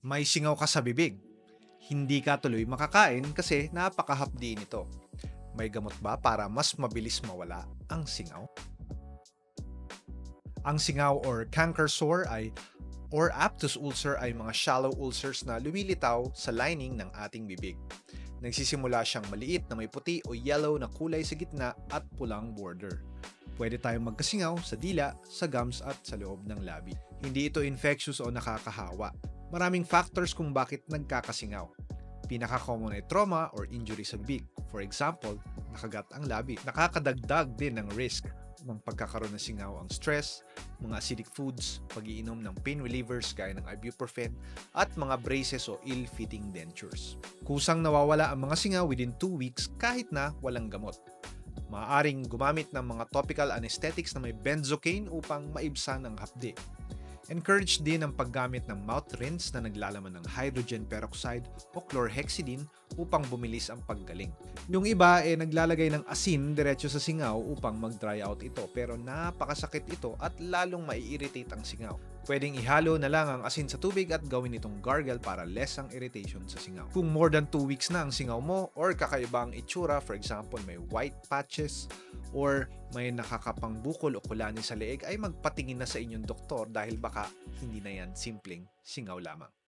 May singaw ka sa bibig. Hindi ka tuloy makakain kasi napakahapdi nito. May gamot ba para mas mabilis mawala ang singaw? Ang singaw or canker sore or aphthous ulcer ay mga shallow ulcers na lumilitaw sa lining ng ating bibig. Nagsisimula siyang maliit na may puti o yellow na kulay sa gitna at pulang border. Pwede tayong magkasingaw sa dila, sa gums at sa loob ng labi. Hindi ito infectious o nakakahawa. Maraming factors kung bakit nagkakasingaw. Pinaka-common ay trauma or injury sa bibig. For example, nakagat ang labi. Nakakadagdag din ng risk ng pagkakaroon ng singaw ang stress, mga acidic foods, pag-iinom ng pain relievers gaya ng ibuprofen, at mga braces o ill-fitting dentures. Kusang nawawala ang mga singaw within 2 weeks kahit na walang gamot. Maaaring gumamit ng mga topical anesthetics na may benzocaine upang maibsan ang hapdi. Encourage din ang paggamit ng mouth rinse na naglalaman ng hydrogen peroxide o chlorhexidine upang bumilis ang paggaling. Yung iba naglalagay ng asin diretso sa singaw upang mag-dry out ito pero napakasakit ito at lalong mai-irritate ang singaw. Pwedeng ihalo na lang ang asin sa tubig at gawin itong gargle para less ang irritation sa singaw. Kung more than 2 weeks na ang singaw mo or kakaiba ang itsura, for example may white patches or may nakakapang bukol o kulani sa leeg, ay magpatingin na sa inyong doktor dahil baka hindi na yan simpleng singaw lamang.